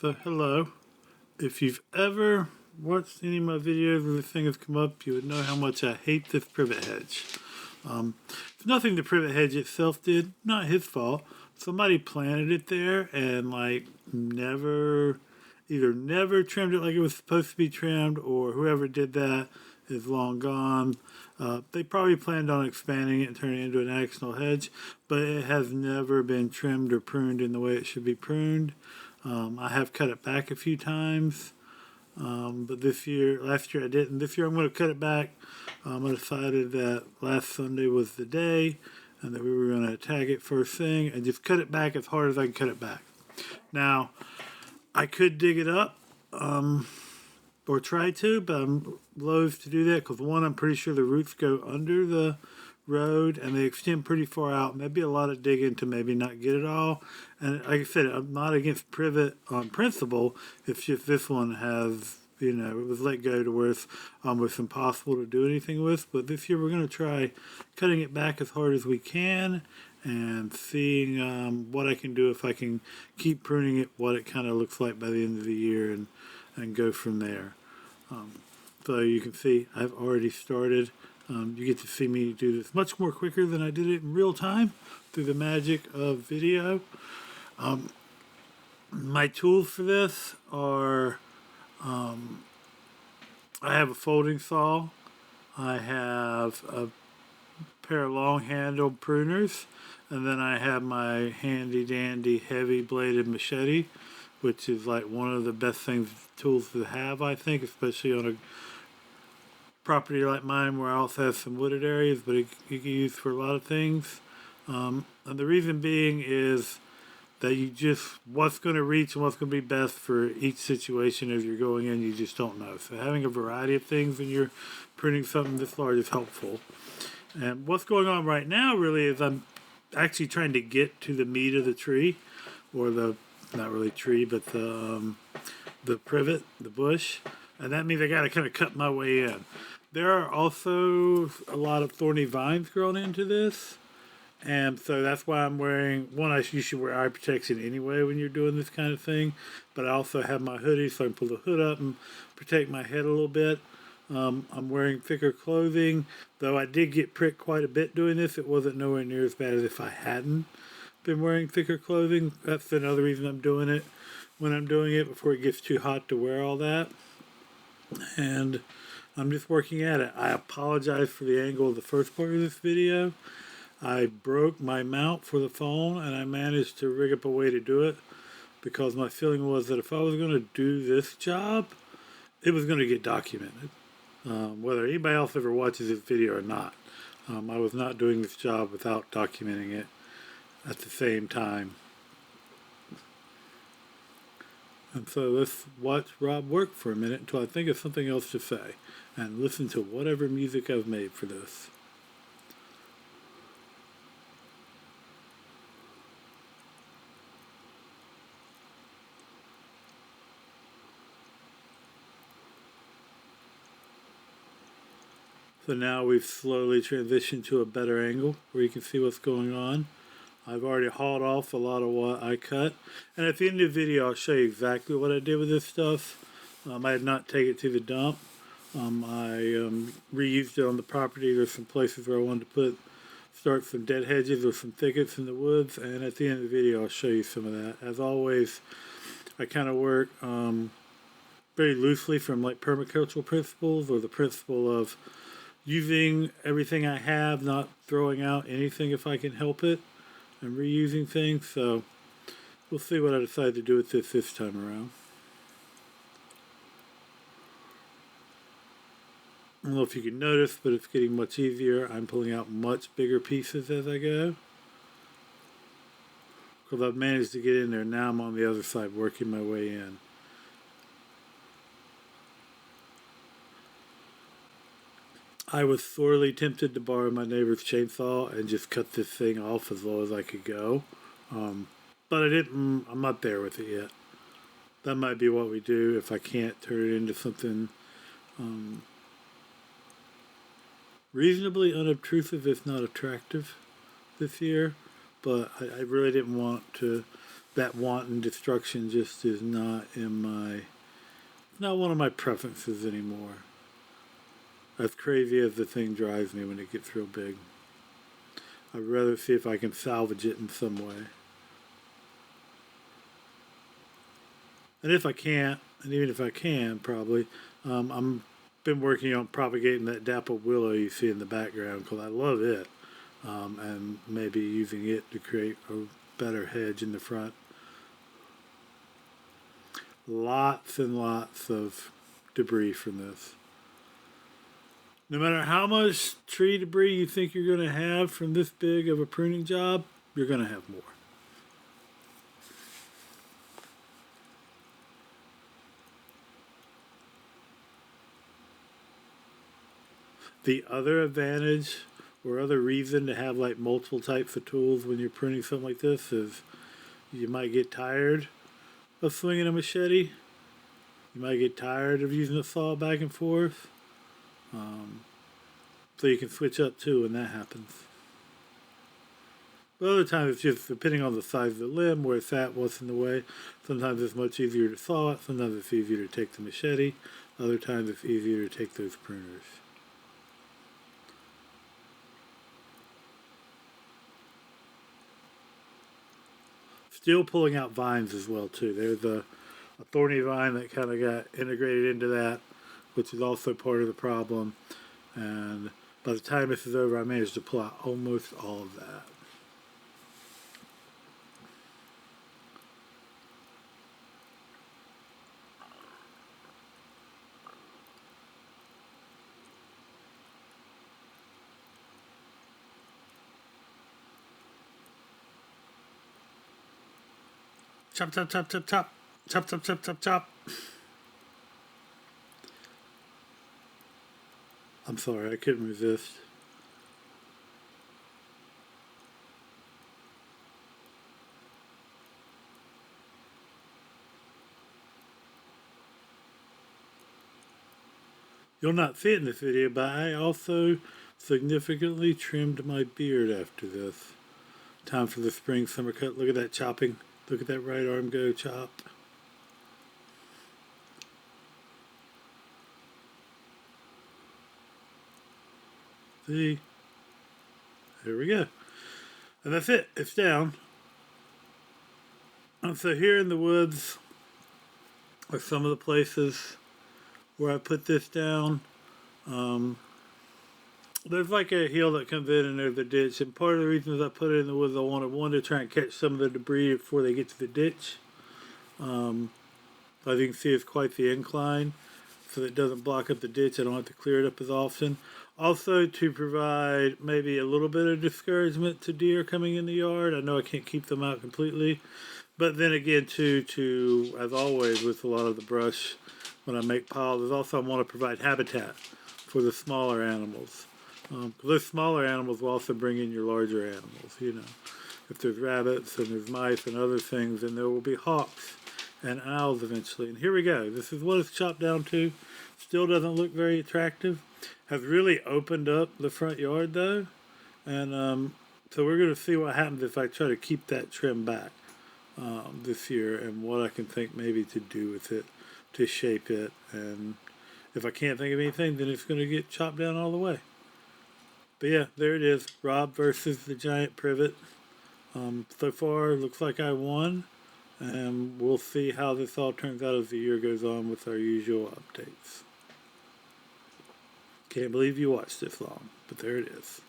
So hello, if you've ever watched any of my videos where this thing has come up, you would know how much I hate this privet hedge. It's nothing the privet hedge itself did, not his fault. Somebody planted it there and either never trimmed it like it was supposed to be trimmed, or whoever did that is long gone. They probably planned on expanding it and turning it into an accidental hedge, but it has never been trimmed or pruned in the way it should be pruned. I have cut it back a few times, but last year I didn't. This year I'm going to cut it back. I decided that last Sunday was the day and that we were going to attack it first thing and just cut it back as hard as I can cut it back. Now, I could dig it up or try to, but I'm loath to do that because, one, I'm pretty sure the roots go under the road and they extend pretty far out, and that'd be a lot of digging to maybe not get it all. And like I said, I'm not against privet on principle. It's just this one has, it was let go to where it's almost impossible to do anything with. But this year we're going to try cutting it back as hard as we can and seeing what I can do if I can keep pruning it, what it kind of looks like by the end of the year, and go from there. So you can see I've already started. You get to see me do this much more quicker than I did it in real time through the magic of video. My tools for this are, I have a folding saw, I have a pair of long-handled pruners, and then I have my handy-dandy heavy-bladed machete, which is like one of the best tools to have, I think, especially on a property like mine where I also have some wooded areas, but it can be used for a lot of things. And the reason being is that what's going to reach and what's going to be best for each situation as you're going in, you just don't know. So having a variety of things when you're printing something this large is helpful. And what's going on right now really is I'm actually trying to get to the meat of the tree, or not really tree, but the privet, the bush. And that means I got to kind of cut my way in. There are also a lot of thorny vines growing into this. And so that's why I'm wearing, you should wear eye protection anyway when you're doing this kind of thing. But I also have my hoodie so I can pull the hood up and protect my head a little bit. I'm wearing thicker clothing. Though I did get pricked quite a bit doing this, it wasn't nowhere near as bad as if I hadn't been wearing thicker clothing. That's another reason I'm doing it when I'm doing it, before it gets too hot to wear all that. And I'm just working at it. I apologize for the angle of the first part of this video. I broke my mount for the phone and I managed to rig up a way to do it, because my feeling was that if I was going to do this job, it was going to get documented. Whether anybody else ever watches this video or not. I was not doing this job without documenting it at the same time. And so let's watch Rob work for a minute until I think of something else to say, and listen to whatever music I've made for this. So now we've slowly transitioned to a better angle where you can see what's going on. I've already hauled off a lot of what I cut. And at the end of the video, I'll show you exactly what I did with this stuff. I did not take it to the dump. I reused it on the property. There's some places where I wanted to start some dead hedges or some thickets in the woods. And at the end of the video, I'll show you some of that. As always, I kind of work very loosely from like permacultural principles, or the principle of using everything I have, not throwing out anything if I can help it, and reusing things. So we'll see what I decide to do with this time around. I don't know if you can notice, but it's getting much easier. I'm pulling out much bigger pieces as I go, because I've managed to get in there. Now I'm on the other side working my way in. I was sorely tempted to borrow my neighbor's chainsaw and just cut this thing off as low as I could go. But I didn't. I'm not there with it yet. That might be what we do if I can't turn it into something reasonably unobtrusive, if not attractive, this year. But I really didn't want to that wanton destruction just is not not one of my preferences anymore. As crazy as the thing drives me when it gets real big. I'd rather see if I can salvage it in some way. And if I can't, and even if I can, probably, I'm been working on propagating that dappled willow you see in the background because I love it, and maybe using it to create a better hedge in the front. Lots and lots of debris from this. No matter how much tree debris you think you're going to have from this big of a pruning job, you're going to have more. The other advantage or other reason to have like multiple types of tools when you're pruning something like this is you might get tired of swinging a machete. You might get tired of using a saw back and forth. So you can switch up too when that happens. But other times it's just depending on the size of the limb, where it's at, what's in the way. Sometimes it's much easier to saw it. Sometimes it's easier to take the machete. Other times it's easier to take those pruners. Still pulling out vines as well too. There's a thorny vine that kind of got integrated into that, which is also part of the problem. And by the time this is over, I managed to pull out almost all of that. Chop, chop, chop, chop, chop. Chop, chop, chop, chop, chop. I'm sorry, I couldn't resist. You'll not see it in this video, but I also significantly trimmed my beard after this. Time for the spring summer cut. Look at that chopping. Look at that right arm go chop. See? There we go. And that's it. It's down. And so here in the woods are some of the places where I put this down. There's like a hill that comes in and there's a ditch. And part of the reasons I put it in the woods, I wanted one to try and catch some of the debris before they get to the ditch. As you can see, it's quite the incline, so that it doesn't block up the ditch. I don't have to clear it up as often. Also to provide maybe a little bit of discouragement to deer coming in the yard. I know I can't keep them out completely. But then again, to as always with a lot of the brush, when I make piles, is also I want to provide habitat for the smaller animals. Those smaller animals will also bring in your larger animals, you know. If there's rabbits and there's mice and other things, then there will be hawks and owls eventually. And here we go. This is what it's chopped down to. Still doesn't look very attractive. Has really opened up the front yard though. And so we're going to see what happens if I try to keep that trim back this year, and what I can think maybe to do with it to shape it. And if I can't think of anything, then it's going to get chopped down all the way. But yeah, there it is. Rob versus the giant privet. So far, looks like I won. And we'll see how this all turns out as the year goes on with our usual updates. Can't believe you watched this long, but there it is.